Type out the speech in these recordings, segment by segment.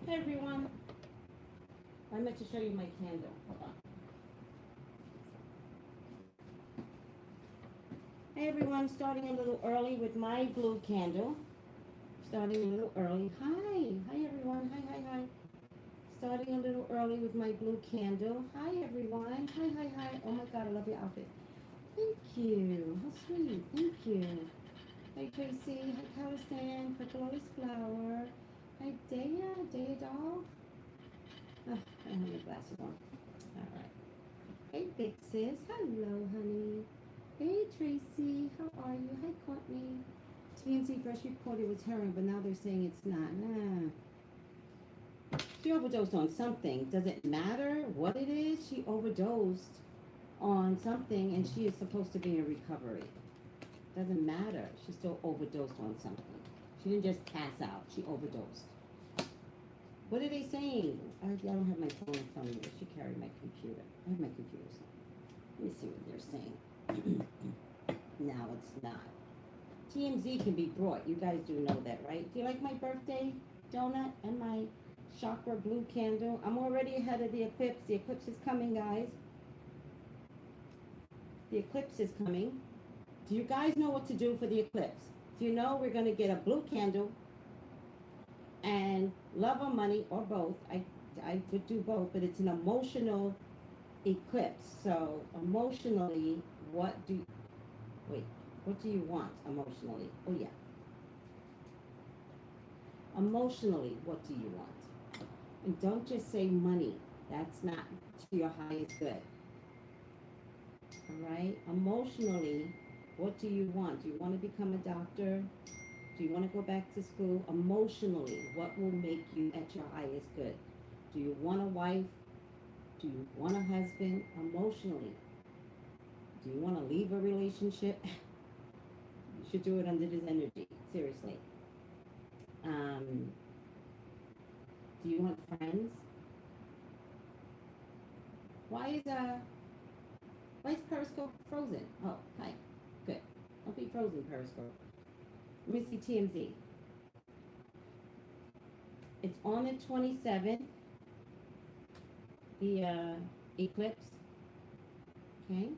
Hey everyone, I meant to show you my candle. Hold on. Hey everyone, starting a little early with my blue candle. Starting a little early. Hi everyone. Hi. Starting a little early with my blue candle. Hi everyone. Hi. Oh my God, I love your outfit. Thank you. How sweet. Thank you. Hi Tracy. Hi Calistan. Percolaris flower. Hi Dea doll. Ah, I don't have my glasses on. All right. Hey, big sis. Hello, honey. Hey, Tracy. How are you? Hi, Courtney. TMZ first reported was heroin, but now they're saying it's not. Nah. She overdosed on something. Does it matter what it is? She overdosed on something, and she is supposed to be in recovery. Doesn't matter. She still overdosed on something. She didn't just pass out. She overdosed. What are they saying? I don't have my phone in front of me. I should carry my computer. I have my computer. Let me see what they're saying. No, it's not. TMZ can be brought. You guys do know that, right? Do you like my birthday donut and my chakra blue candle? I'm already ahead of the eclipse. The eclipse is coming, guys. The eclipse is coming. Do you guys know what to do for the eclipse? Do you know we're going to get a blue candle and love or money or both? I would do both, but it's an emotional eclipse. So emotionally, what do you want emotionally? Oh yeah. Emotionally, what do you want? And don't just say money. That's not to your highest good. All right? Emotionally, what do you want? Do you want to become a doctor? Do you want to go back to school? Emotionally, what will make you at your highest good? Do you want a wife? Do you want a husband? Emotionally, do you want to leave a relationship? You should do it under this energy. Seriously. Do you want friends? Why is Periscope frozen? Oh, hi. Good. Don't be frozen, Periscope. Let me see TMZ. It's on the 27th, the eclipse. Okay.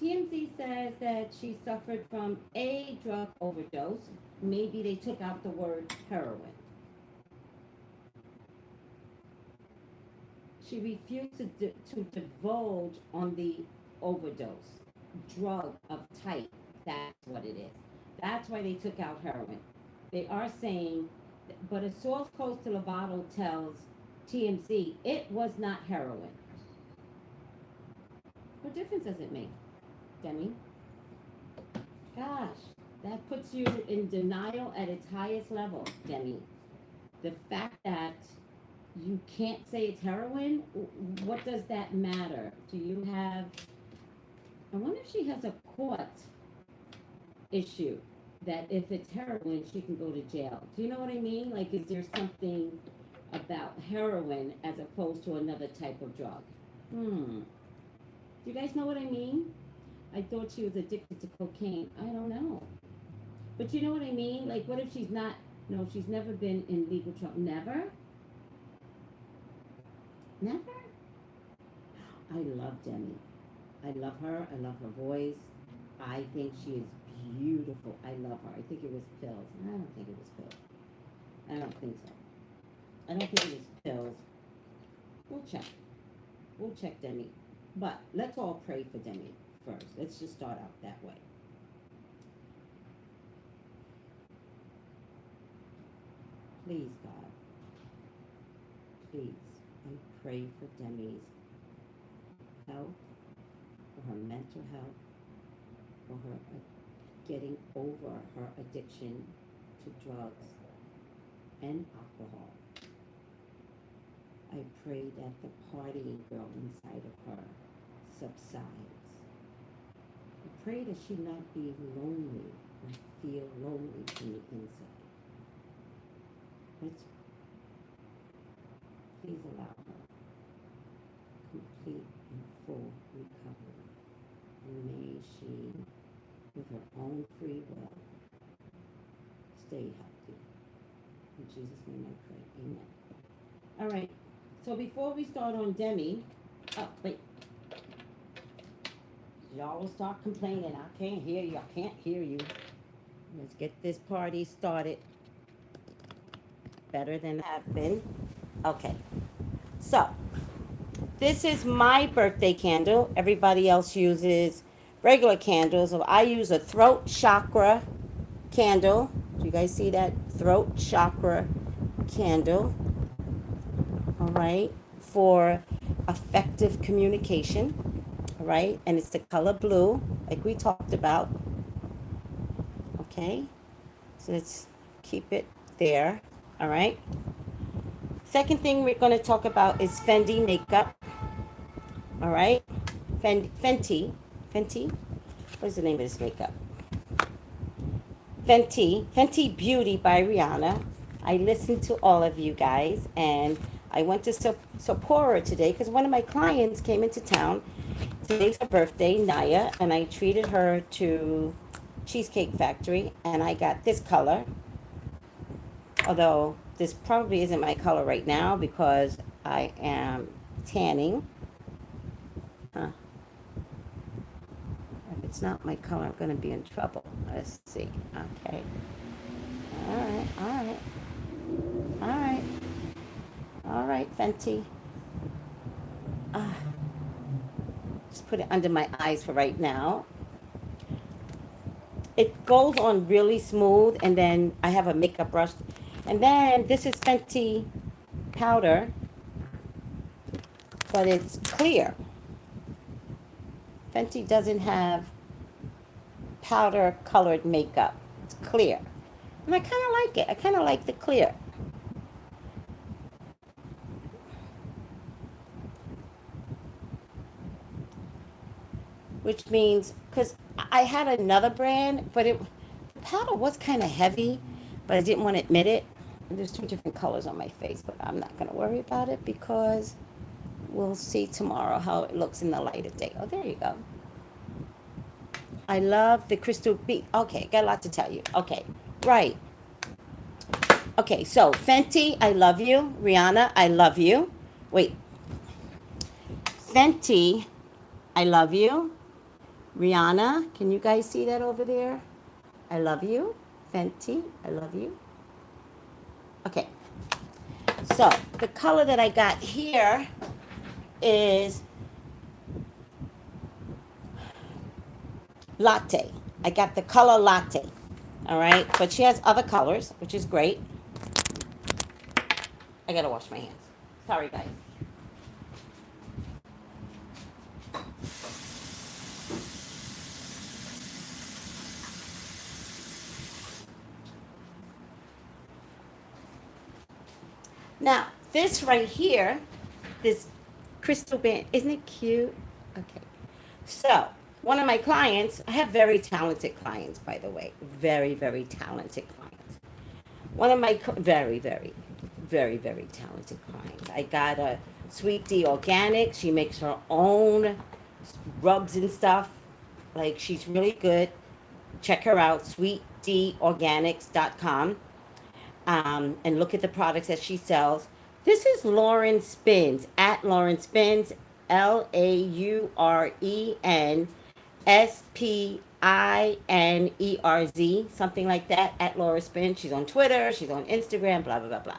TMZ says that she suffered from a drug overdose. Maybe they took out the word heroin. She refused to divulge on the overdose. Drug of type. That's what it is. That's why they took out heroin. They are saying, but a source close to Lovato tells TMZ it was not heroin. What difference does it make, Demi? Gosh, that puts you in denial at its highest level, Demi. The fact that you can't say it's heroin, what does that matter? Do you have, I wonder if she has a court issue that if it's heroin, she can go to jail. Do you know what I mean? Like, is there something about heroin as opposed to another type of drug? Do you guys know what I mean? I thought she was addicted to cocaine. I don't know. But you know what I mean? Like, what if she's not, no, she's never been in legal trouble. Never? Never? I love Demi. I love her. I love her voice. I think she is beautiful. I love her. I think it was pills. I don't think it was pills. I don't think so. I don't think it was pills. We'll check. We'll check Demi. But let's all pray for Demi first. Let's just start out that way. Please, God. Please. I pray for Demi's health, for her mental health, for her getting over her addiction to drugs and alcohol. I pray that the partying girl inside of her subsides. I pray that she not be lonely or feel lonely from the inside. Let's please allow her complete and full recovery. And may she, with her own free will, Jesus' name I pray. Amen. All right. So before we start on Demi, oh, wait. Y'all will start complaining. I can't hear you. I can't hear you. Let's get this party started. Better than have been. Okay. So, this is my birthday candle. Everybody else uses regular candles. So I use a throat chakra candle. Do you guys see that? Throat chakra candle. All right. For effective communication. All right. And it's the color blue, like we talked about. Okay. So let's keep it there. All right. Second thing we're going to talk about is Fendi makeup. All right. Fenty. What is the name of this makeup? Fenty Beauty by Rihanna. I listened to all of you guys, and I went to Sephora today because one of my clients came into town. Today's her birthday, Naya, and I treated her to Cheesecake Factory, and I got this color. Although this probably isn't my color right now because I am tanning. Huh. If it's not my color, I'm going to be in trouble. Let's see. Okay. All right, Fenty. Just put it under my eyes for right now. It goes on really smooth, and then I have a makeup brush. And then this is Fenty powder, but it's clear. Fenty doesn't have powder colored makeup. It's clear. And I kind of like it. I kind of like the clear. Which means, because I had another brand, but the powder was kind of heavy, but I didn't want to admit it. And there's two different colors on my face, but I'm not going to worry about it because we'll see tomorrow how it looks in the light of day. Oh, there you go. I love the crystal bead. Okay, got a lot to tell you. Okay, right. Okay, so Fenty, I love you. Rihanna, I love you. Wait. Fenty, I love you. Rihanna, can you guys see that over there? I love you. Fenty, I love you. Okay. So, the color that I got here is Latte. I got the color Latte. All right? But she has other colors, which is great. I got to wash my hands. Sorry, guys. Now, this right here, this crystal band, isn't it cute? Okay. So, one of my clients, I have very talented clients, by the way. Very, very talented clients. One of my, very, very, very, very talented clients. I got a Sweet D Organic. She makes her own rubs and stuff. Like, she's really good. Check her out, sweetdorganics.com. And look at the products that she sells. This is Lauren Spins, at Lauren Spins, LaurenSpinnerz, something like that, at Laura Spins. She's on Twitter, she's on Instagram, blah, blah, blah,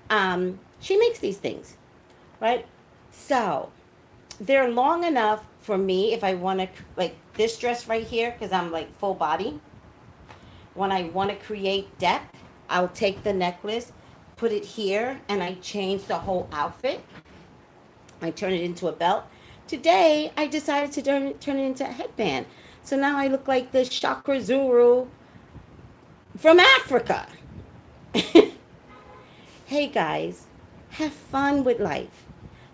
blah. She makes these things, right? So, they're long enough for me if I want to, like this dress right here, because I'm like full body. When I want to create depth, I'll take the necklace, put it here, and I change the whole outfit. I turn it into a belt. Today, I decided to turn it into a headband. So now I look like the Chakra Zuru from Africa. Hey guys, have fun with life.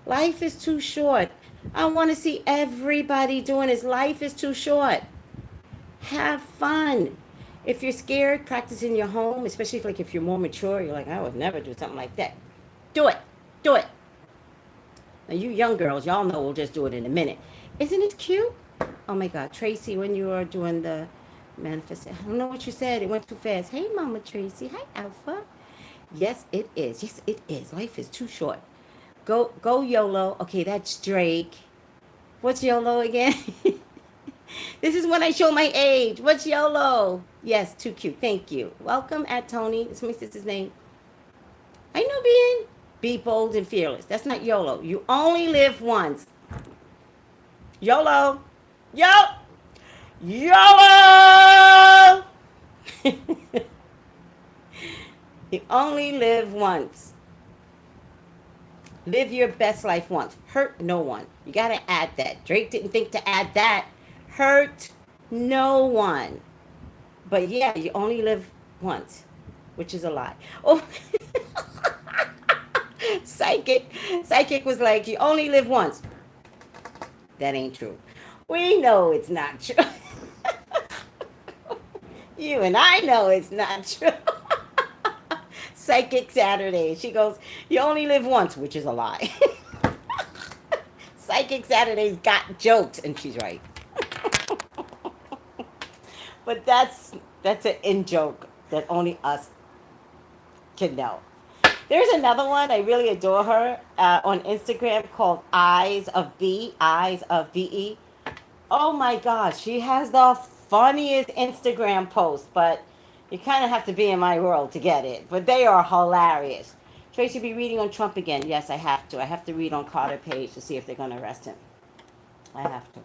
Life is too short. I want to see everybody doing this. Life is too short. Have fun. If you're scared, practice in your home, especially if you're more mature. You're like, I would never do something like that. Do it. Do it. Now, you young girls, y'all know we'll just do it in a minute. Isn't it cute? Oh, my God. Tracy, when you were doing the Manifesting. I don't know what you said. It went too fast. Hey, Mama Tracy. Hi, Alpha. Yes, it is. Yes, it is. Life is too short. Go, YOLO. Okay, that's Drake. What's YOLO again? This is when I show my age. What's YOLO? Yes, too cute. Thank you. Welcome at Tony. That's my sister's name. I know being. Be bold and fearless. That's not YOLO. You only live once. YOLO. Yo. YOLO. You only live once. Live your best life once. Hurt no one. You got to add that. Drake didn't think to add that. Hurt no one. But yeah, you only live once, which is a lie. Oh, psychic. Psychic was like, you only live once. That ain't true. We know it's not true. You and I know it's not true. Psychic Saturday. She goes, you only live once, which is a lie. Psychic Saturday's got jokes, and she's right. But that's an in joke that only us can know. There's another one, I really adore her, on Instagram called Eyes of B, Eyes of BE. Oh my gosh, she has the funniest Instagram posts, but you kind of have to be in my world to get it. But they are hilarious. Tracy, be reading on Trump again. Yes, I have to. I have to read on Carter Page to see if they're going to arrest him. I have to.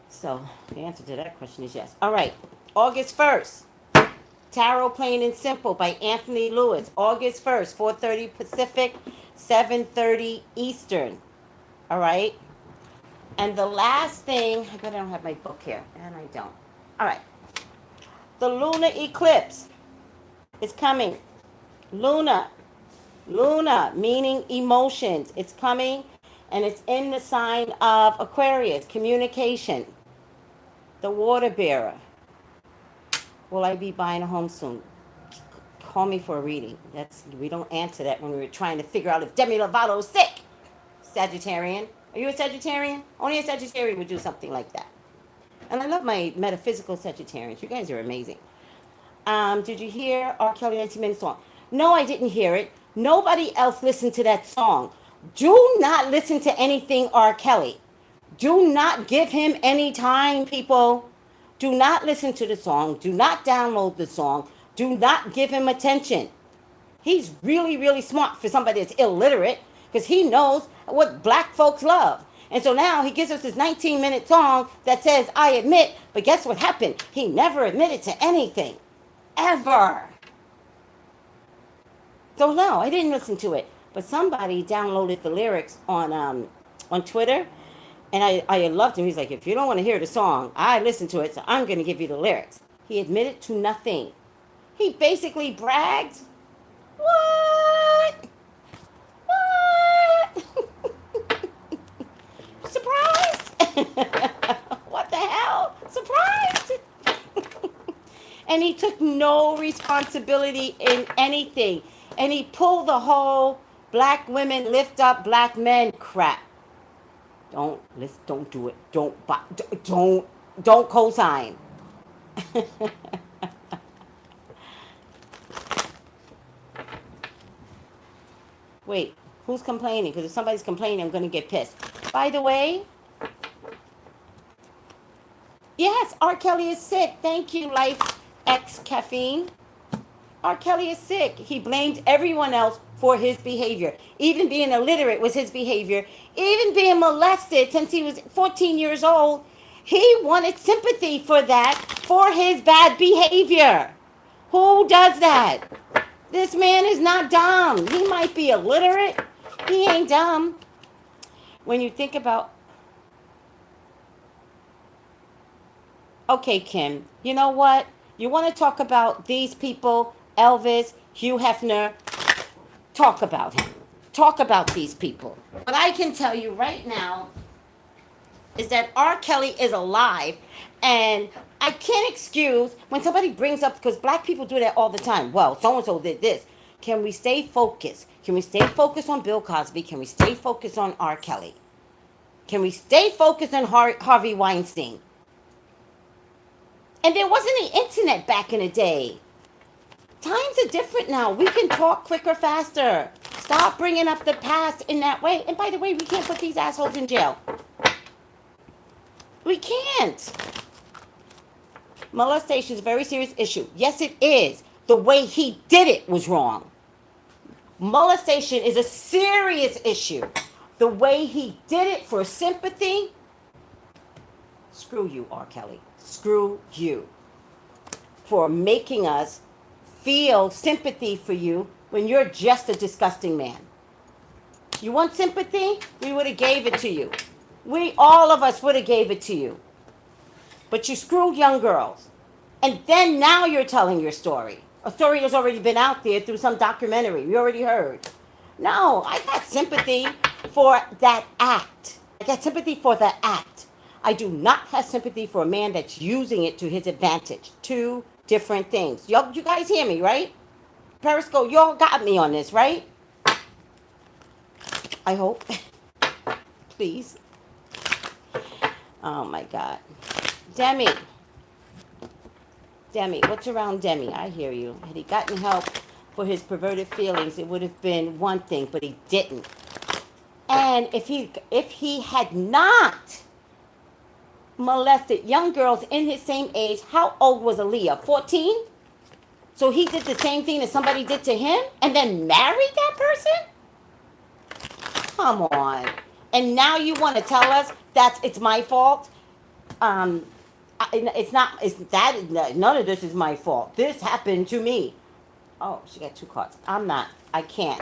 So the answer to that question is yes. All right, August 1st. Tarot Plain and Simple by Anthony Lewis. August 1st, 4:30 Pacific, 7:30 Eastern. All right? And the last thing, I bet I don't have my book here, and I don't. All right. The lunar eclipse is coming. Luna. Luna, meaning emotions. It's coming, and it's in the sign of Aquarius, communication. The water bearer. Will I be buying a home soon? Call me for a reading. We don't answer that when we were trying to figure out if Demi Lovato is sick. Sagittarian. Are you a Sagittarian? Only a Sagittarian would do something like that. And I love my metaphysical Sagittarians. You guys are amazing. Did you hear R. Kelly 19-minute song? No, I didn't hear it. Nobody else listened to that song. Do not listen to anything R. Kelly. Do not give him any time, people. Do not listen to the song. Do not download the song. Do not give him attention. He's really, really smart for somebody that's illiterate because he knows what black folks love. And so now he gives us this 19-minute song that says, I admit, but guess what happened? He never admitted to anything. Ever. So no, I didn't listen to it. But somebody downloaded the lyrics on Twitter, and I loved him. He's like, if you don't want to hear the song, I listened to it, so I'm going to give you the lyrics. He admitted to nothing. He basically bragged. What? What? Surprised? What the hell? Surprised? And he took no responsibility in anything. And he pulled the whole black women lift up black men crap. Don't do it. Don't co-sign. Wait, who's complaining? Because if somebody's complaining, I'm going to get pissed. By the way, yes, R. Kelly is sick. Thank you, Life X Caffeine. R. Kelly is sick. He blamed everyone else for his behavior. Even being illiterate was his behavior. Even being molested since he was 14 years old, he wanted sympathy for that, for his bad behavior. Who does that? This man is not dumb. He might be illiterate. He ain't dumb. When you think about... Okay, Kim, you know what? You want to talk about these people, Elvis, Hugh Hefner, talk about him. Talk about these people. What I can tell you right now is that R. Kelly is alive, and I can't excuse when somebody brings up, because black people do that all the time. Well, so-and-so did this. Can we stay focused? Can we stay focused on Bill Cosby? Can we stay focused on R. Kelly? Can we stay focused on Harvey Weinstein? And there wasn't the internet back in the day. Times are different now. We can talk quicker, faster. Stop bringing up the past in that way. And by the way, we can't put these assholes in jail. We can't. Molestation is a very serious issue. Yes, it is. The way he did it was wrong. Molestation is a serious issue. The way he did it for sympathy, screw you, R. Kelly. Screw you. For making us feel sympathy for you when you're just a disgusting man. You want sympathy? We would have gave it to you. All of us would have gave it to you. But you screwed young girls. And then now you're telling your story. A story that's already been out there through some documentary. We already heard. No, I got sympathy for that act. I got sympathy for the act. I do not have sympathy for a man that's using it to his advantage. Two different things. You guys hear me, right? Periscope, y'all got me on this, right? I hope. Please. Oh my God. Demi, what's around Demi? I hear you. Had he gotten help for his perverted feelings, it would have been one thing, but he didn't. And if he had not molested young girls in his same age, how old was Aaliyah? 14? So he did the same thing that somebody did to him and then married that person? Come on. And now you want to tell us it's my fault? It's not, none of this is my fault. This happened to me. Oh, she got 2 cards. I can't.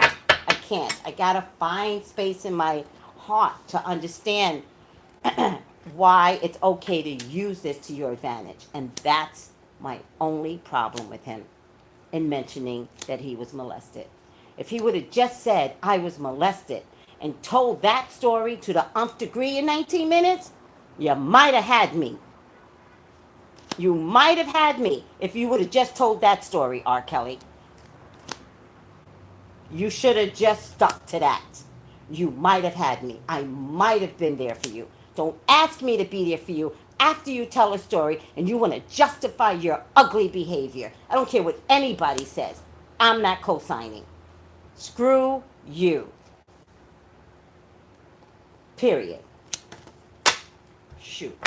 I gotta find space in my heart to understand why it's okay to use this to your advantage. And that's my only problem with him in mentioning that he was molested. If he would have just said, I was molested, and told that story to the nth degree in 19 minutes, you might have had me. You might have had me if you would have just told that story, R. Kelly. You should have just stuck to that. You might have had me. I might have been there for you. Don't ask me to be there for you after you tell a story and you want to justify your ugly behavior. I don't care what anybody says. I'm not co-signing. Screw you. Period. Shoot.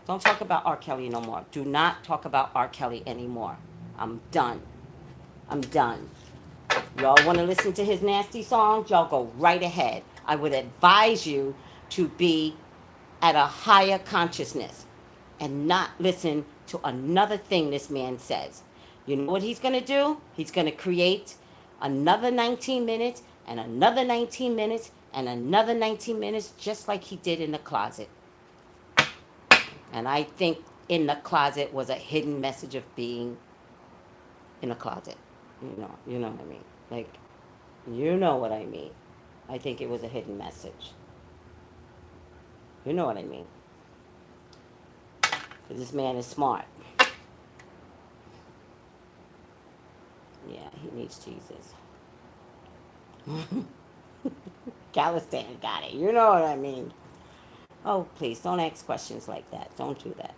Don't talk about R. Kelly no more. Do not talk about R. Kelly anymore. I'm done. Y'all want to listen to his nasty songs? Y'all go right ahead. I would advise you to be at a higher consciousness and not listen to another thing this man says. You know what he's going to do? He's going to create another 19 minutes and another 19 minutes and another 19 minutes just like he did in the closet. And I think in the closet was a hidden message of being in a closet. You know what I mean. Like, you know what I mean. I think it was a hidden message. You know what I mean. Because this man is smart. Yeah, he needs Jesus. Calistan got it. You know what I mean. Oh, please, don't ask questions like that. Don't do that.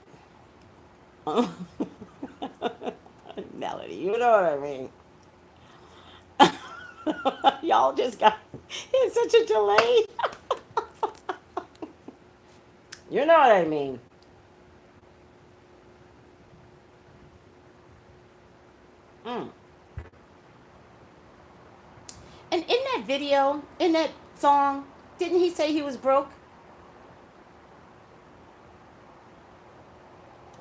Melody, you know what I mean. Y'all just got in such a delay. You know what I mean. And in that video, in that song, didn't he say he was broke?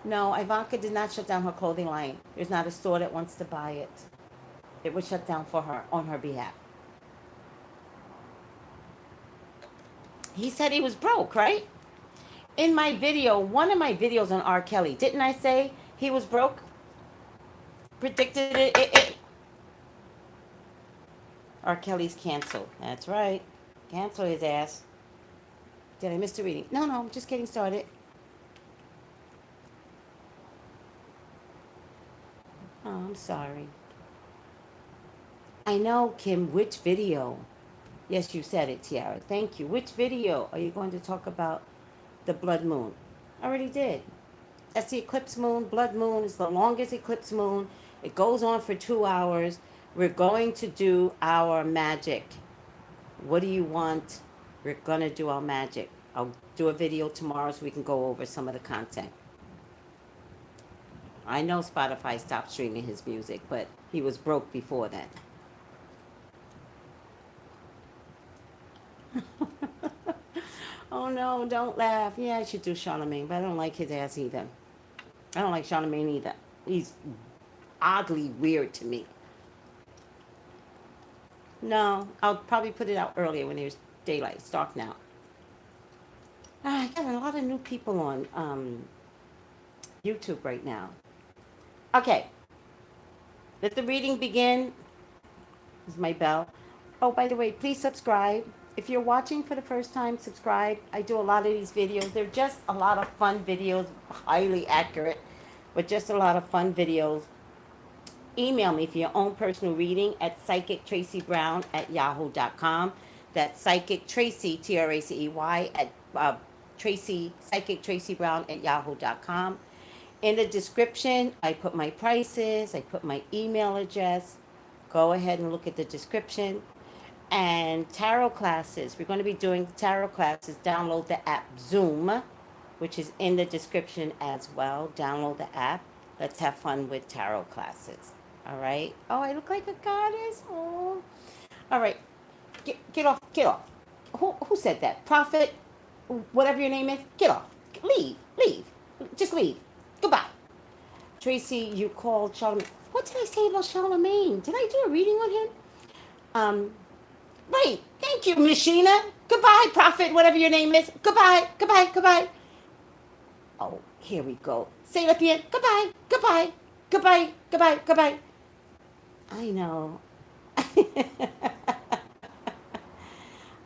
No, Ivanka did not shut down her clothing line. There's not a store that wants to buy it. It was shut down for her, on her behalf. He said he was broke, right? In my video, one of my videos on R. Kelly, didn't I say he was broke? Predicted it. R. Kelly's canceled. That's right. Cancel his ass. Did I miss the reading? No, I'm just getting started. Oh, I'm sorry. I know, Kim. Which video? Yes, you said it, Tiara. Thank you. Which video are you going to talk about the blood moon? I already did. That's the eclipse moon. Blood moon is the longest eclipse moon. It goes on for 2 hours. We're going to do our magic. What do you want? We're going to do our magic. I'll do a video tomorrow so we can go over some of the content. I know Spotify stopped streaming his music, but he was broke before that. Oh no, don't laugh. Yeah, I should do Charlemagne, but I don't like his ass either. I don't like Charlemagne either. He's oddly weird to me. No, I'll probably put it out earlier when there's daylight. It's dark now. I got a lot of new people on YouTube right now. Okay, let the reading begin. This is my bell. Oh, by the way, please subscribe. If you're watching for the first time, subscribe. I do a lot of these videos. They're just a lot of fun videos, highly accurate, but just a lot of fun videos. Email me for your own personal reading at psychictraceybrown@yahoo.com. That's Psychic Tracy, Tracey, at Tracy, Psychic Tracy Brown at yahoo.com. In the description, I put my prices, I put my email address. Go ahead and look at the description. And tarot classes. We're going to be doing tarot classes. Download the app Zoom, which is in the description as well. Download the app. Let's have fun with tarot classes. All right. Oh, I look like a goddess. Oh. All right. Get off. Get off. Who said that? Prophet, whatever your name is, get off. Leave. Leave. Just leave. Goodbye. Tracy, you called Charlemagne. What did I say about Charlemagne? Did I do a reading on him? Right. Thank you, Miss Sheena. Goodbye, Prophet, whatever your name is. Goodbye. Goodbye. Goodbye. Oh, here we go. Say it up here. Goodbye. Goodbye. Goodbye. Goodbye. Goodbye. I know.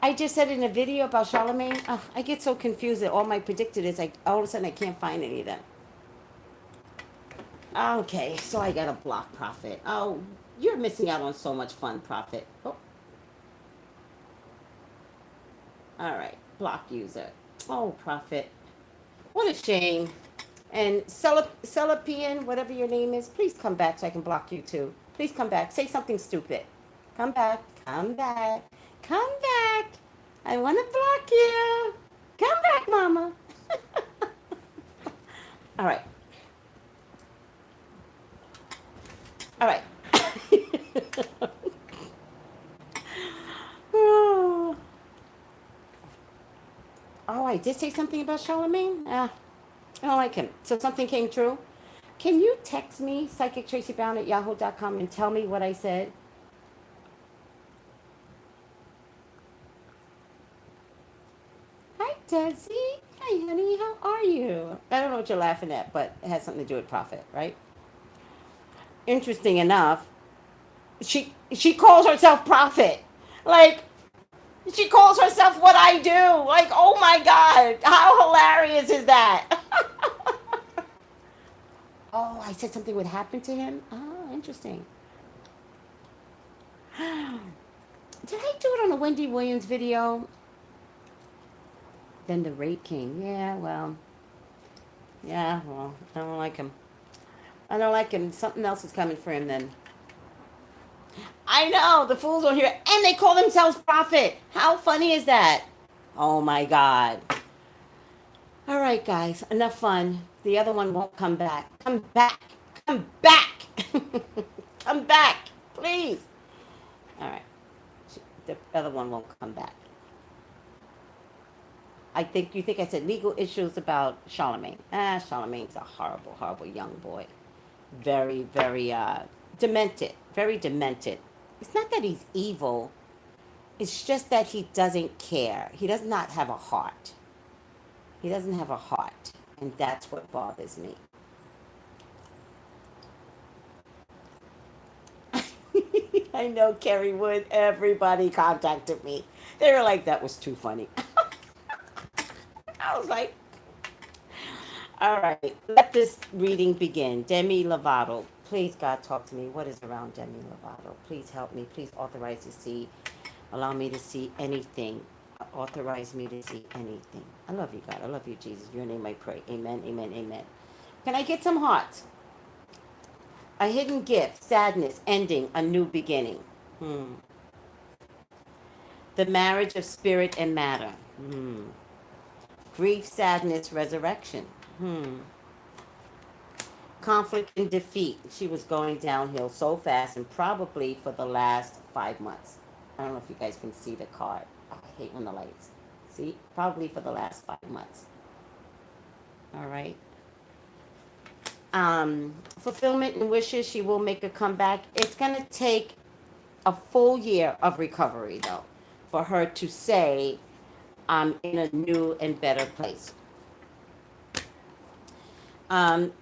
I just said in a video about Charlemagne, I get so confused that all my predicted is like all of a sudden I can't find any of them. Okay, so I got a block Prophet. Oh, you're missing out on so much fun, Prophet. Oh. All right, block user. Oh, Prophet. What a shame. And Celapian, whatever your name is, please come back so I can block you too. Please come back. Say something stupid. Come back. Come back. Come back. I want to block you. Come back, Mama. All right. All right. Oh, I did say something about Charlemagne? I don't like him. So something came true? Can you text me, psychictraceybrown@yahoo.com, and tell me what I said? Hi, Desi. Hi, honey. How are you? I don't know what you're laughing at, but it has something to do with Prophet, right? Interesting enough, she calls herself Prophet. Like, she calls herself what I do. Like, oh my God. How hilarious is that? Oh, I said something would happen to him? Oh, interesting. Did I do it on a Wendy Williams video? Then the Rape King. Yeah, well, I don't like him. I don't like him. Something else is coming for him then. I know, the fools on here, and they call themselves Prophet. How funny is that? Oh my God. All right, guys, enough fun. The other one won't come back. Come back. Come back. Come back, please. All right. The other one won't come back. You think I said legal issues about Charlemagne. Charlemagne's a horrible, horrible young boy. Very, very demented. Very demented. It's not that he's evil. It's just that he doesn't care. He does not have a heart. He doesn't have a heart. And that's what bothers me. I know, Kerry Wood. Everybody contacted me. They were like, that was too funny. I was like, all right, let this reading begin. Demi Lovato. Please, God, talk to me. What is around Demi Lovato? Please help me. Please authorize to see. Allow me to see anything. authorize me to see anything. I love you, God. I love you, Jesus. In your name I pray. Amen, amen, amen. Can I get some hearts? A hidden gift, sadness, ending, a new beginning. Hmm. The marriage of spirit and matter. Hmm. Grief, sadness, resurrection. Hmm. Conflict and defeat. She was going downhill so fast and probably for the last 5 months. I don't know if you guys can see the card. Oh, I hate when the lights. See? Probably for the last 5 months. All right. Fulfillment and wishes. She will make a comeback. It's going to take a full year of recovery, though, for her to say, I'm in a new and better place. Um,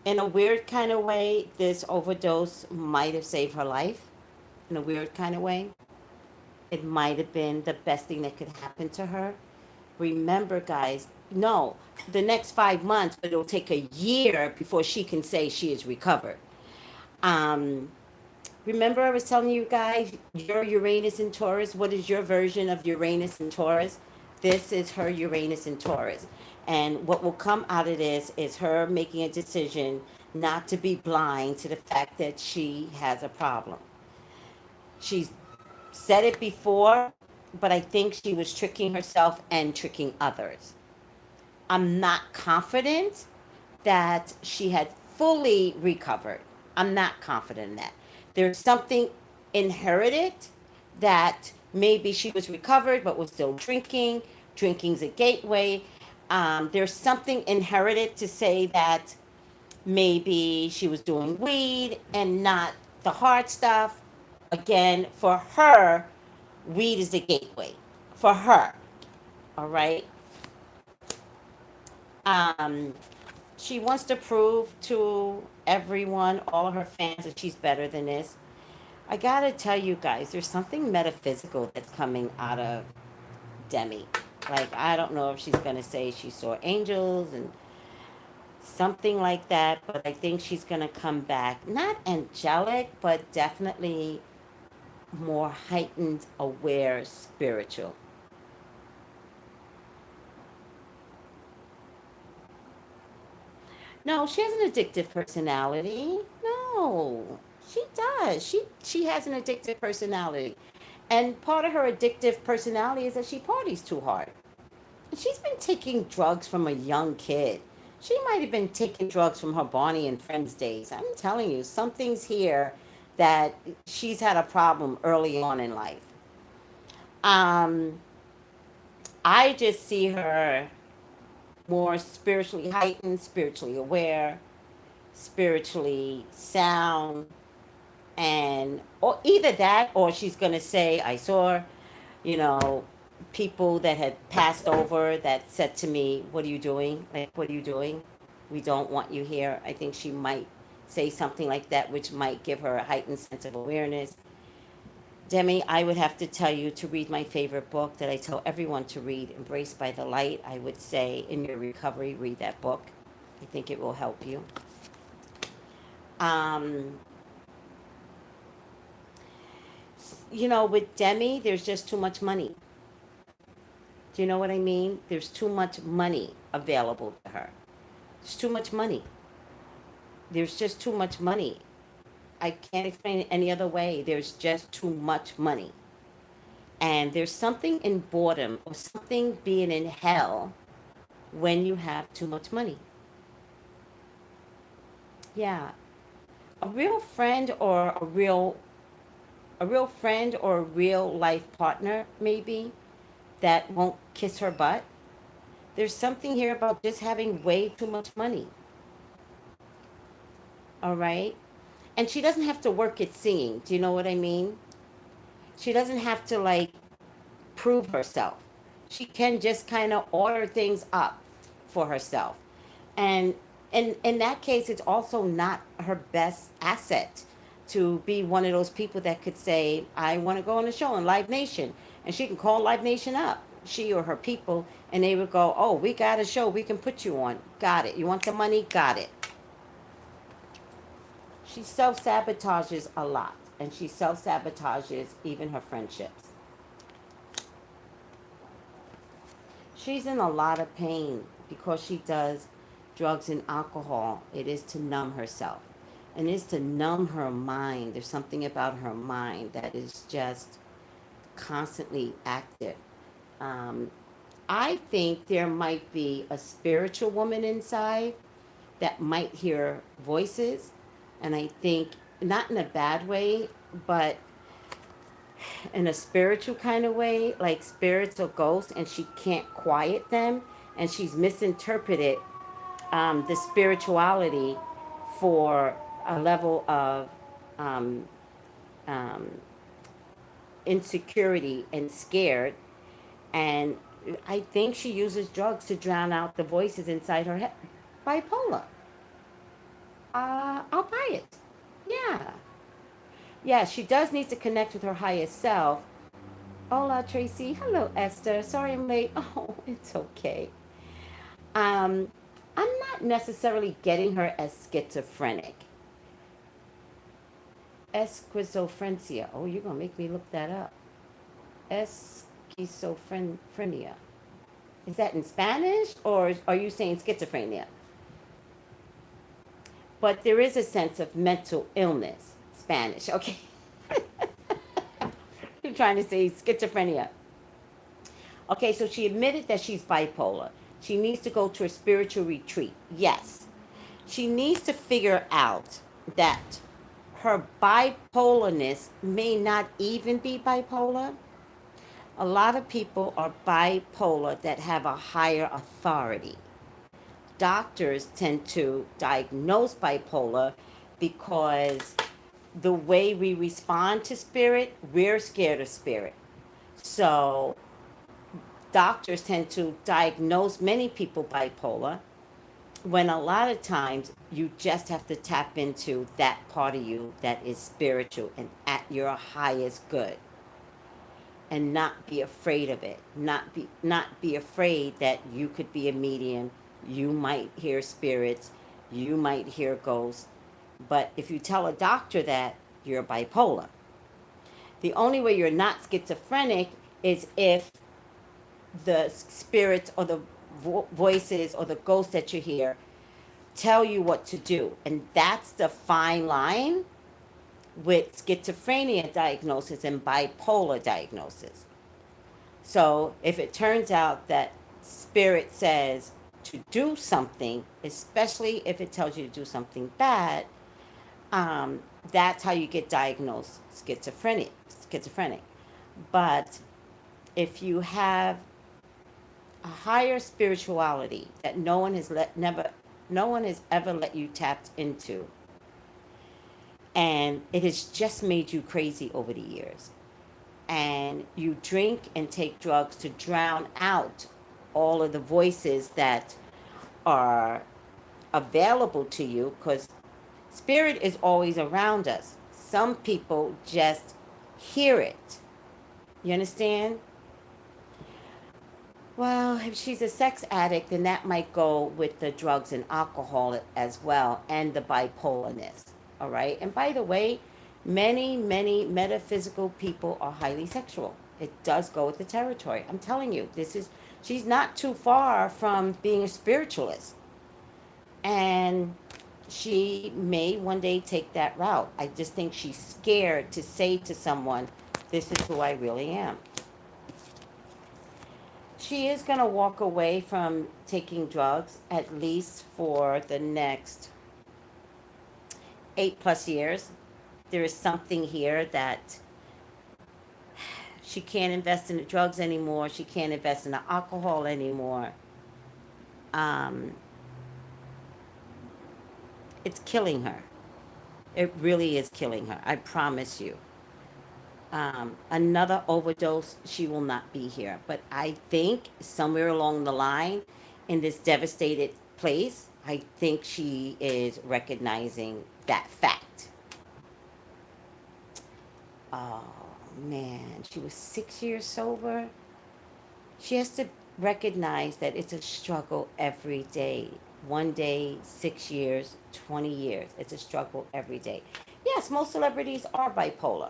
in a weird kind of way, this overdose might have saved her life. In a weird kind of way, it might have been the best thing that could happen to her. Remember, guys, no, the next 5 months, but it'll take a year before she can say she is recovered. Um, Remember, I was telling you guys, your Uranus in Taurus. What is your version of Uranus in Taurus? This is her Uranus in Taurus. And what will come out of this is her making a decision not to be blind to the fact that she has a problem. She's said it before, but I think she was tricking herself and tricking others. I'm not confident that she had fully recovered. I'm not confident in that. There's something inherited that maybe she was recovered but was still drinking. Drinking's a gateway. There's something inherited to say that maybe she was doing weed and not the hard stuff. Again, for her, weed is the gateway. For her, all right? Um, she wants to prove to everyone, all her fans, that she's better than this. I gotta tell you guys, there's something metaphysical that's coming out of Demi. Like, I don't know if she's gonna say she saw angels and something like that, but I think she's gonna come back, not angelic, but definitely more heightened, aware, spiritual. No, she has an addictive personality. No, she does. She has an addictive personality, and part of her addictive personality is that she parties too hard. And she's been taking drugs from a young kid. She might have been taking drugs from her Barney and Friends days. I'm telling you, something's here that she's had a problem early on in life. Um, I just see her more spiritually heightened, spiritually aware, spiritually sound, and or either that or she's going to say, I saw, you know, people that had passed over that said to me, what are you doing? Like, what are you doing? We don't want you here. I think she might say something like that, which might give her a heightened sense of awareness. Demi, I would have to tell you to read my favorite book that I tell everyone to read, Embraced by the Light. I would say in your recovery, read that book. I think it will help you. Um, with Demi, there's just too much money. Do you know what I mean? There's too much money available to her. There's too much money. There's just too much money. I can't explain it any other way. There's just too much money. And there's something in boredom or something being in hell when you have too much money. Yeah. A real friend or a real friend or a real life partner maybe that won't kiss her butt. There's something here about just having way too much money. All right? And she doesn't have to work at singing. Do you know what I mean? She doesn't have to like prove herself. She can just kind of order things up for herself. And in that case, it's also not her best asset to be one of those people that could say, I want to go on a show on Live Nation. And she can call Live Nation up, she or her people, and they would go, oh, we got a show we can put you on. Got it. You want the money? Got it. She self sabotages a lot, and she self sabotages even her friendships. She's in a lot of pain because she does drugs and alcohol. It is to numb herself, and it's to numb her mind. There's something about her mind that is just constantly active. Um, I think there might be a spiritual woman inside that might hear voices, and I think not in a bad way, but in a spiritual kind of way, like spirits or ghosts, and she can't quiet them, and she's misinterpreted the spirituality for a level of um, um, insecurity and scared. And I think she uses drugs to drown out the voices inside her head. Bipolar. I'll buy it. Yeah. Yeah, she does need to connect with her highest self. Hola, Tracy. Hello, Esther. Sorry I'm late. Oh, it's okay. Um, I'm not necessarily getting her as schizophrenic. Schizophrenia. Oh, you're going to make me look that up. Schizophrenia. Is that in Spanish or are you saying schizophrenia? But there is a sense of mental illness. Spanish, okay. You're trying to say schizophrenia. Okay, so she admitted that she's bipolar. She needs to go to a spiritual retreat. Yes. She needs to figure out that her bipolarness may not even be bipolar. A lot of people are bipolar that have a higher authority. Doctors tend to diagnose bipolar because the way we respond to spirit, we're scared of spirit. So doctors tend to diagnose many people bipolar when a lot of times you just have to tap into that part of you that is spiritual and at your highest good, and not be afraid of it, not be afraid that you could be a medium, you might hear spirits, you might hear ghosts. But if you tell a doctor that, you're bipolar. The only way you're not schizophrenic is if the spirits or the voices or the ghosts that you hear tell you what to do. And that's the fine line with schizophrenia diagnosis and bipolar diagnosis. So if it turns out that spirit says to do something, especially if it tells you to do something bad, that's how you get diagnosed schizophrenic. But if you have a higher spirituality that no one has ever let you tap into, and it has just made you crazy over the years, and you drink and take drugs to drown out all of the voices that are available to you, because spirit is always around us. Some people just hear it. You understand? Well, if she's a sex addict, then that might go with the drugs and alcohol as well, and the bipolarness. All right. And by the way, many metaphysical people are highly sexual. It does go with the territory. I'm telling you, she's not too far from being a spiritualist. And she may one day take that route. I just think she's scared to say to someone, this is who I really am. She is going to walk away from taking drugs at least for the next 8+ years. There is something here that she can't invest in the drugs anymore. She can't invest in the alcohol anymore. Um, it's killing her. It really is killing her. I promise you. Another overdose, she will not be here. But I think somewhere along the line, in this devastated place, I think she is recognizing that fact. Oh man, she was 6 years sober. She has to recognize that it's a struggle every day. One day, 6 years, 20 years. It's a struggle every day. Yes, most celebrities are bipolar.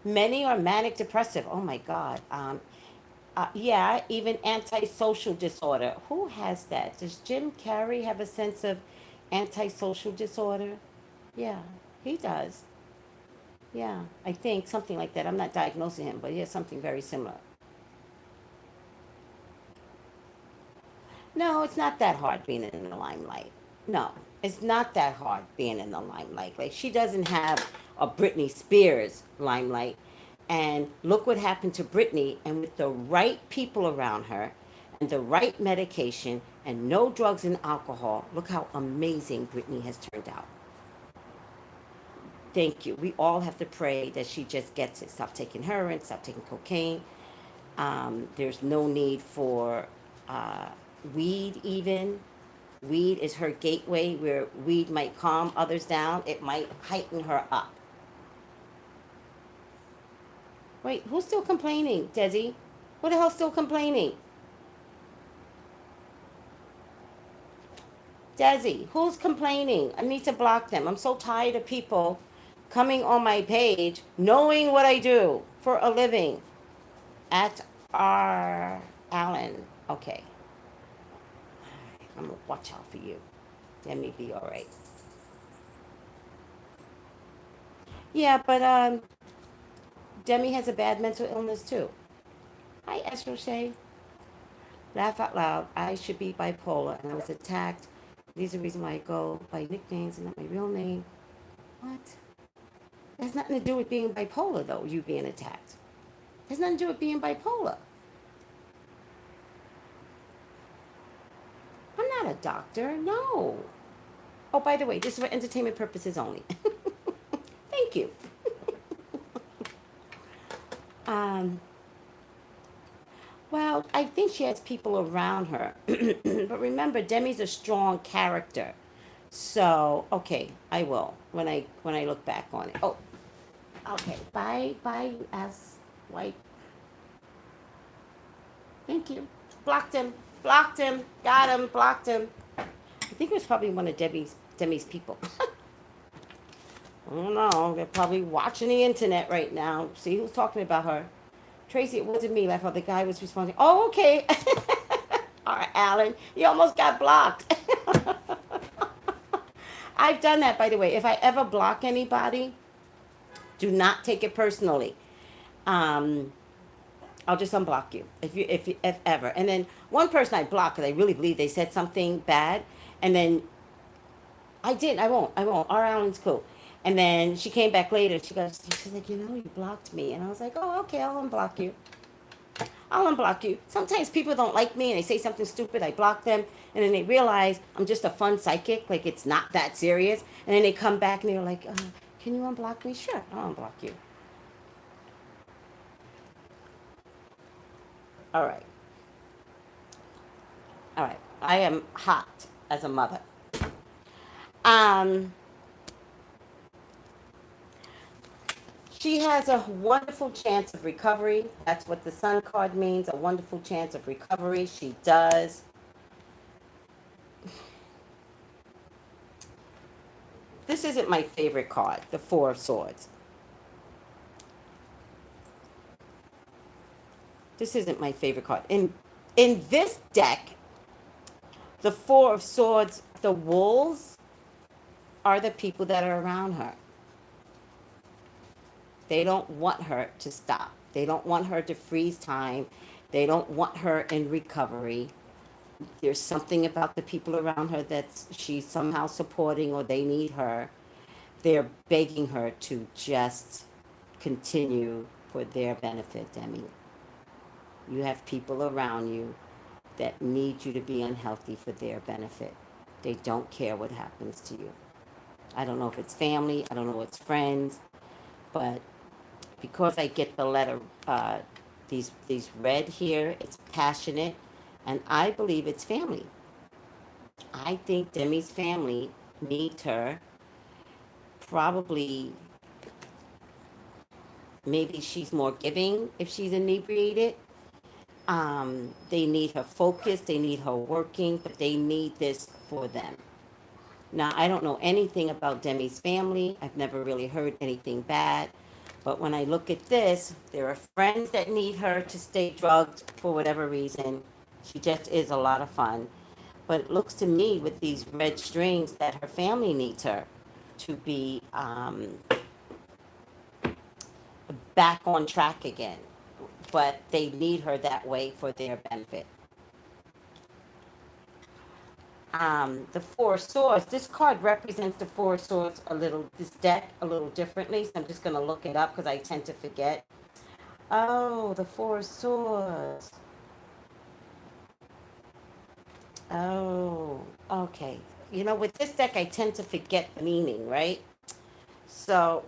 Many are manic depressive. Oh my God. Yeah, even antisocial disorder. Who has that? Does Jim Carrey have a sense of antisocial disorder? Yeah, he does. Yeah, I think something like that. I'm not diagnosing him, but he has something very similar. No, it's not that hard being in the limelight. No, it's not that hard being in the limelight. Like, she doesn't have a Britney Spears limelight. And look what happened to Britney. And with the right people around her and the right medication and no drugs and alcohol, look how amazing Britney has turned out. Thank you. We all have to pray that she just gets it. Stop taking heroin, stop taking cocaine. There's no need for uh, weed, even. Weed is her gateway where weed might calm others down. It might heighten her up. Wait, who's still complaining, Desi? Who the hell's still complaining? Desi, who's complaining? I need to block them. I'm so tired of people coming on my page knowing what I do for a living. At R. Allen. Okay. I'm gonna watch out for you. Let me be all right. Yeah, but Demi has a bad mental illness too. Hi, Esther Shay. Laugh out loud. I should be bipolar, and I was attacked. These are the reason why I go by nicknames and not my real name. What? It has nothing to do with being bipolar, though. You being attacked. It has nothing to do with being bipolar. I'm not a doctor. No. Oh, by the way, this is for entertainment purposes only. Thank you. Um, well, I think she has people around her. But remember, Demi's a strong character. So, okay, I will when I look back on it. Oh, okay. Bye, as white. Thank you. Blocked him. Blocked him. Got him. Blocked him. I think it was probably one of Demi's people. I don't know. They're probably watching the internet right now. See who's talking about her. Tracy, it wasn't me. Like how the guy was responding. Oh, okay. All right, Alan. You almost got blocked. I've done that, by the way. If I ever block anybody, do not take it personally. Um, I'll just unblock you if ever. And then one person I blocked because I really believe they said something bad, and then I did. I won't. Our Alan's cool. And then she came back later. She's like, you blocked me, and I was like, oh, okay, I'll unblock you. I'll unblock you. Sometimes people don't like me and they say something stupid. I block them, and then they realize I'm just a fun psychic. Like it's not that serious. And then they come back and they're like, can you unblock me? Sure, I'll unblock you. All right. All right. I am hot as a mother. Um, she has a wonderful chance of recovery. That's what the Sun card means, a wonderful chance of recovery. She does. This isn't my favorite card, the Four of Swords. This isn't my favorite card. In this deck, the Four of Swords, the wolves are the people that are around her. They don't want her to stop. They don't want her to freeze time. They don't want her in recovery. There's something about the people around her that she's somehow supporting or they need her. They're begging her to just continue for their benefit, Demi. You have people around you that need you to be unhealthy for their benefit. They don't care what happens to you. I don't know if it's family, I don't know if it's friends, but because I get the letter, these red here, it's passionate, and I believe it's family. I think Demi's family needs her. Probably, maybe she's more giving if she's inebriated. They need her focused, they need her working, but they need this for them. Now, I don't know anything about Demi's family. I've never really heard anything bad. But when I look at this, there are friends that need her to stay drugged for whatever reason. She just is a lot of fun. But it looks to me with these red strings that her family needs her to be back on track again. But they need her that way for their benefit. The Four of Swords. This card represents the Four of Swords this deck a little differently. So I'm just going to look it up because I tend to forget. Oh, the Four of Swords. Oh, okay. You know, with this deck, I tend to forget the meaning, right? So,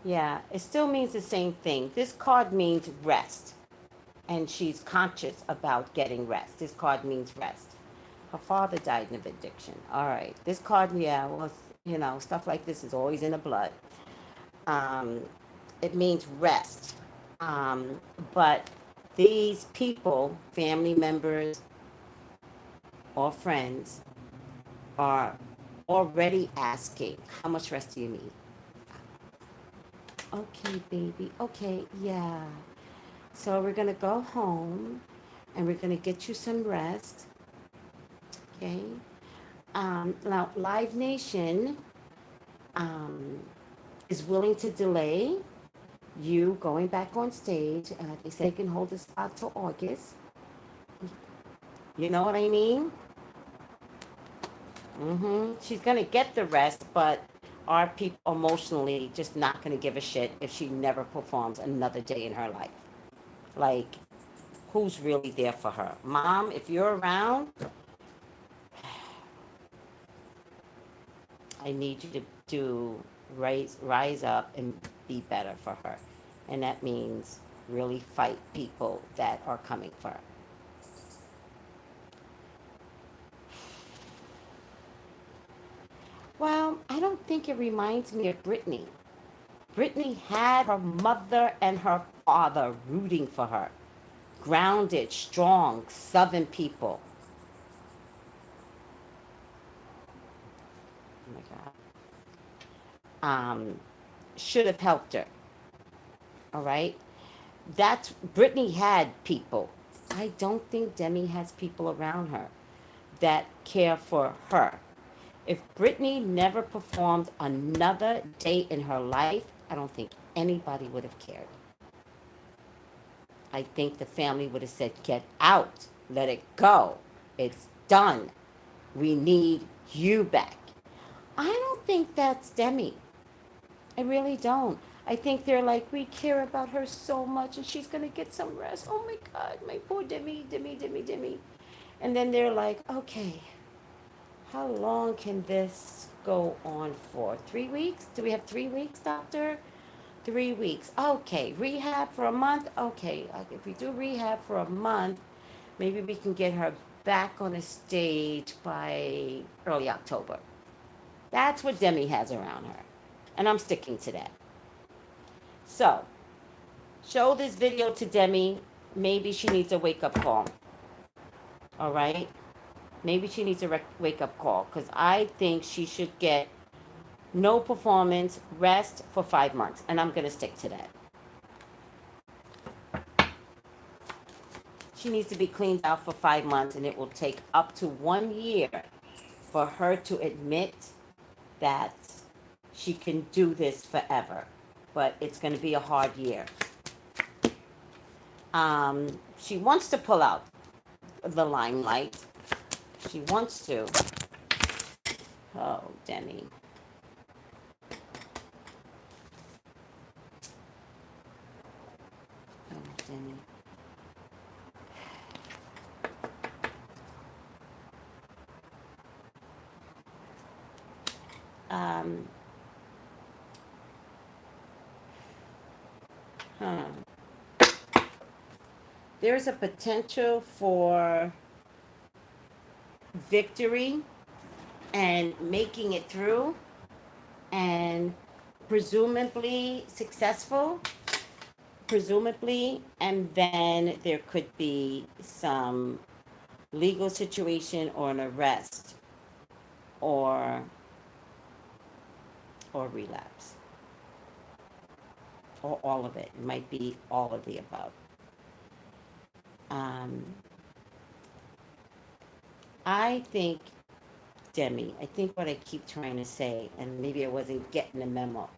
yeah, it still means the same thing. This card means rest, and she's conscious about getting rest. This card means rest. Her father died of addiction. All right. This card, yeah, well, stuff like this is always in the blood. Um, it means rest. But these people, family members or friends, are already asking, how much rest do you need? Okay, baby. Okay, yeah. So we're going to go home and we're going to get you some rest. Okay. Now, Live Nation is willing to delay you going back on stage. They say they can hold the spot till August. You know what I mean? She's going to get the rest, but are people emotionally just not going to give a shit if she never performs another day in her life? Like, who's really there for her? Mom, if you're around, I need you to rise up and be better for her. And that means really fight people that are coming for her. Well, I don't think it reminds me of Brittany. Brittany had her mother and her father rooting for her. Grounded, strong, Southern people. Oh my God. Should have helped her. All right? That's Brittany had people. I don't think Demi has people around her that care for her. If Brittany never performed another day in her life, I don't think anybody would have cared. I think the family would have said, get out, let it go. It's done. We need you back. I don't think that's Demi. I really don't. I think they're like, we care about her so much and she's going to get some rest. Oh my God, my poor Demi, Demi, Demi, Demi. And then they're like, okay, how long can this go on for? 3 weeks? Do we have 3 weeks, doctor? 3 weeks. Okay, rehab for a month. Okay, if we do rehab for a month, maybe we can get her back on the stage by early October. That's what Demi has around her. And I'm sticking to that. So, show this video to Demi. Maybe she needs a wake up call. All right? Maybe she needs a wake up call because I think she should get no performance, rest for 5 months. And I'm going to stick to that. She needs to be cleaned out for 5 months, and it will take up to 1 year for her to admit that she can do this forever. But it's going to be a hard year. She wants to pull out the limelight. She wants to. Oh, Demi. Oh, Demi. There's a potential for victory and making it through and presumably successful, and then there could be some legal situation or an arrest or relapse, or all of it. It might be all of the above. Um, I think, Demi, I think what I keep trying to say, and maybe I wasn't getting the memo.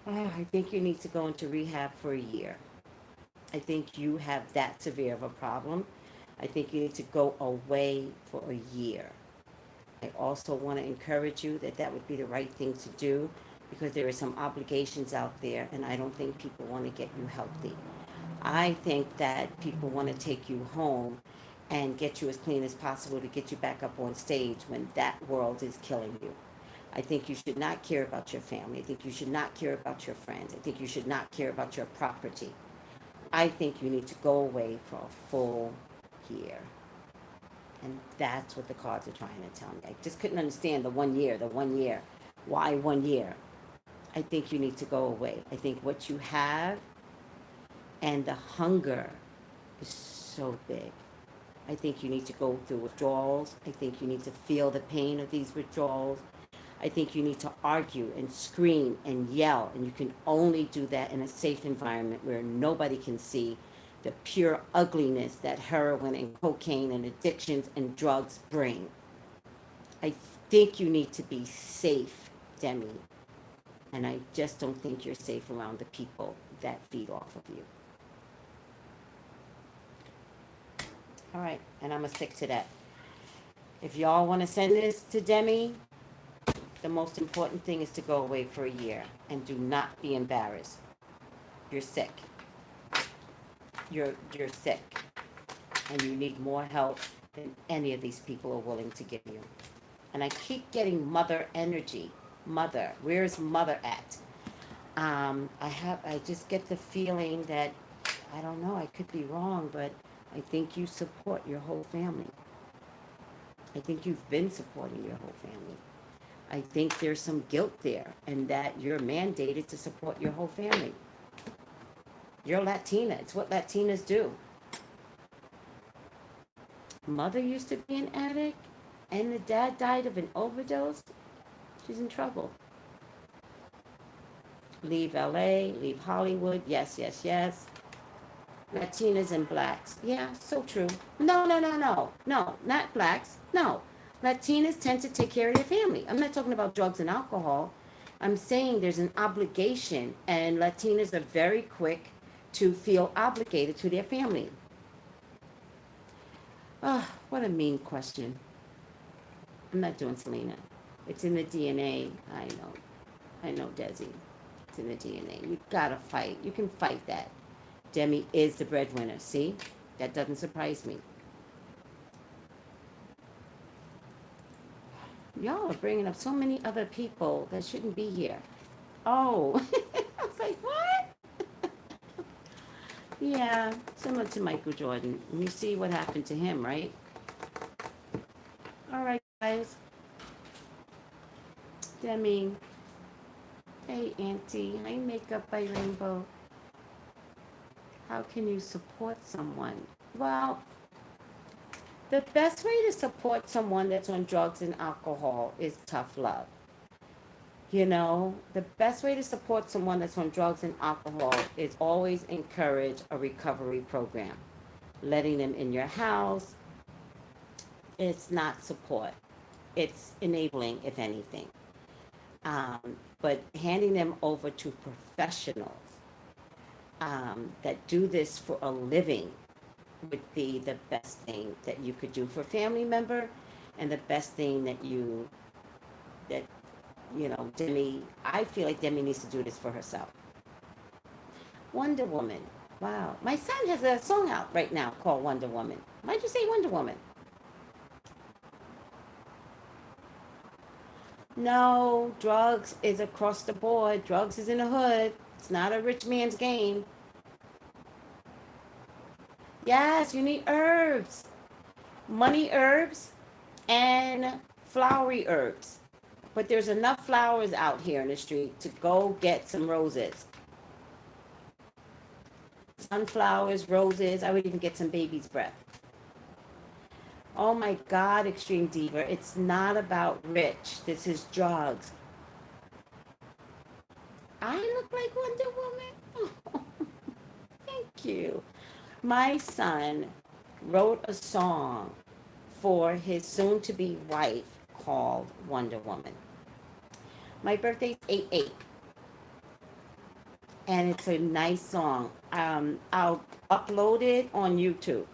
I think you need to go into rehab for a year. I think you have that severe of a problem. I think you need to go away for a year. I also want to encourage you that that would be the right thing to do, because there are some obligations out there, and I don't think people want to get you healthy. I think that people want to take you home and get you as clean as possible to get you back up on stage when that world is killing you. I think you should not care about your family. I think you should not care about your friends. I think you should not care about your property. I think you need to go away for a full year. And that's what the cards are trying to tell me. I just couldn't understand the 1 year, the 1 year. Why 1 year? I think you need to go away. I think what you have and the hunger is so big. I think you need to go through withdrawals. I think you need to feel the pain of these withdrawals. I think you need to argue and scream and yell, and you can only do that in a safe environment where nobody can see the pure ugliness that heroin and cocaine and addictions and drugs bring. I think you need to be safe, Demi, and I just don't think you're safe around the people that feed off of you. All right, and I'm going to stick to that. If y'all want to send this to Demi, the most important thing is to go away for a year and do not be embarrassed. You're sick. You're sick, and you need more help than any of these people are willing to give you. And I keep getting mother energy. Mother, where's mother at? I just get the feeling that, I don't know, I could be wrong, but I think you support your whole family. I think you've been supporting your whole family. I think there's some guilt there, and that you're mandated to support your whole family. You're Latina. It's what Latinas do. Mother used to be an addict, and the dad died of an overdose. She's in trouble. Leave LA, leave Hollywood. Yes, yes, yes. Latinas and blacks. Yeah, so true. No, no, no, no. No, not blacks. No. Latinas tend to take care of their family. I'm not talking about drugs and alcohol. I'm saying there's an obligation, and Latinas are very quick to feel obligated to their family. Oh, what a mean question. I'm not doing Selena. It's in the DNA. I know, Desi. It's in the DNA. You gotta fight. You can fight that. Demi is the breadwinner. See? That doesn't surprise me. Y'all are bringing up so many other people that shouldn't be here. Oh, I was like, what? Yeah, similar to Michael Jordan. And you see what happened to him, right? All right, guys. Demi. Hey, Auntie. Hi, Makeup by Rainbow. How can you support someone? Well, the best way to support someone that's on drugs and alcohol is tough love. You know, the best way to support someone that's on drugs and alcohol is always encourage a recovery program. Letting them in your house, it's not support. It's enabling, if anything. But handing them over to professionals that do this for a living would be the best thing that you could do for a family member, and the best thing that Demi, I feel like Demi needs to do this for herself. Wonder Woman. Wow. My son has a song out right now called Wonder Woman. Why'd you say Wonder Woman? No, drugs is across the board. Drugs is in the hood. It's not a rich man's game. Yes, you need herbs. Money herbs and flowery herbs. But there's enough flowers out here in the street to go get some roses. Sunflowers, roses. I would even get some baby's breath. Oh my God, Extreme Diva. It's not about rich. This is drugs. I look like Wonder Woman. Oh, thank you. My son wrote a song for his soon to be wife called Wonder Woman. My birthday's 8/8, and it's a nice song. I'll upload it on YouTube.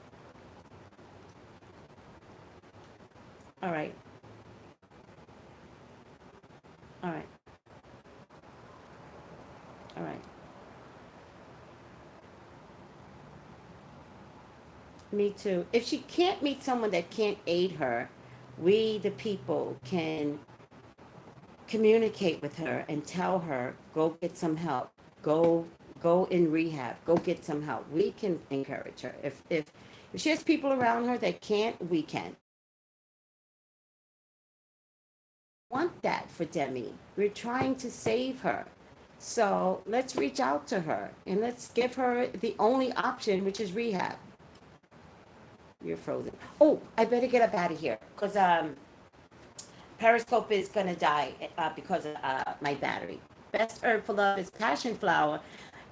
All right, all right, all right. Me too. If she can't meet someone that can't aid her, we, the people, can communicate with her and tell her, go get some help. Go go in rehab. Go get some help. We can encourage her. If she has people around her that can't, we can. Want that for Demi. We're trying to save her. So let's reach out to her and let's give her the only option, which is rehab. You're frozen. Oh, I better get up out of here because Periscope is gonna die because of my battery. Best herb for love is passion flower.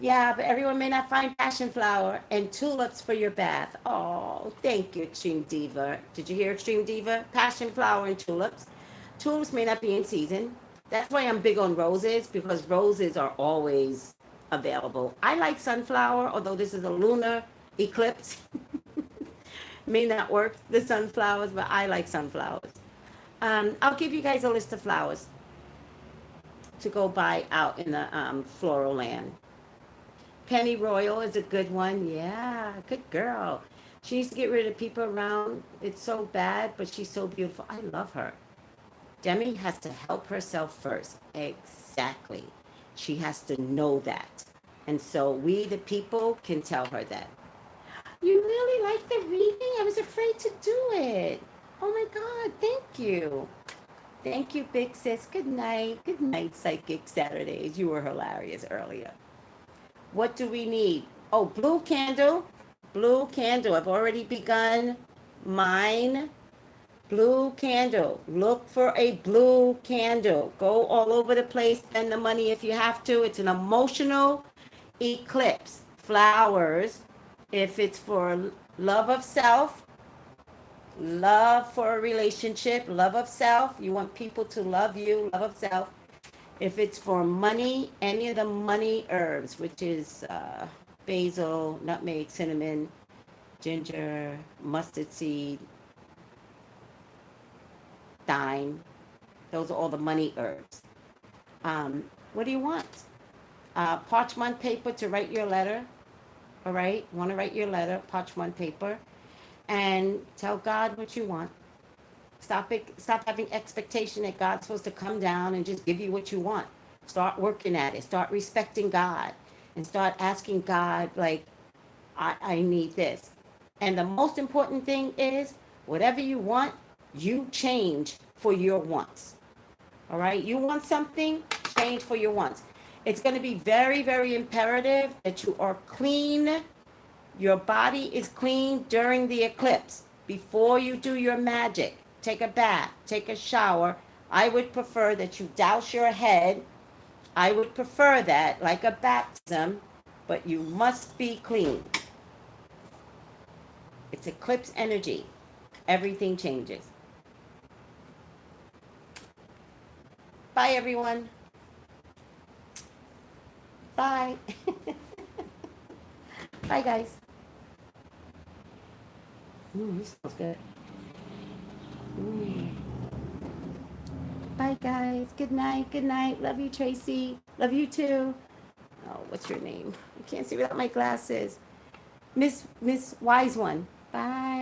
Yeah, but everyone may not find passion flower and tulips for your bath. Oh, thank you, Extreme Diva. Did you hear Extreme Diva? Passion flower and tulips. Tulips may not be in season. That's why I'm big on roses because roses are always available. I like sunflower, although this is a lunar eclipse. May not work the sunflowers, but I like sunflowers. I'll give you guys a list of flowers to go buy out in the floral land. Penny Royal is a good one. Yeah, good girl. She needs to get rid of people around. It's so bad, but she's so beautiful. I love her. Demi has to help herself first. Exactly. She has to know that. And so we, the people, can tell her that. You really like the reading? I was afraid to do it. Oh my God, thank you. Thank you, Big Sis. Good night. Good night, Psychic Saturdays. You were hilarious earlier. What do we need? Oh, blue candle. Blue candle. I've already begun mine. Blue candle. Look for a blue candle. Go all over the place. Spend the money if you have to. It's an emotional eclipse. Flowers. If it's for love of self, love for a relationship, love of self. You want people to love you, love of self. If it's for money, any of the money herbs, which is basil, nutmeg, cinnamon, ginger, mustard seed, thyme, those are all the money herbs. What do you want? Parchment paper to write your letter. All right, want to write your letter, parchment paper, and tell God what you want. Stop having expectation that God's supposed to come down and just give you what you want. Start working at it. Start respecting God and start asking God, like, I need this. And the most important thing is whatever you want, you change for your wants. All right? You want something, change for your wants. It's going to be very, very imperative that you are clean. Your body is clean during the eclipse. Before you do your magic, take a bath, take a shower. I would prefer that you douse your head. I would prefer that, like a baptism, but you must be clean. It's eclipse energy. Everything changes. Bye, everyone. Bye. Bye, guys. This smells good. Mm. Bye, guys. Good night. Good night. Love you, Tracy. Love you too. Oh, what's your name? I can't see without my glasses. Miss Wise One. Bye.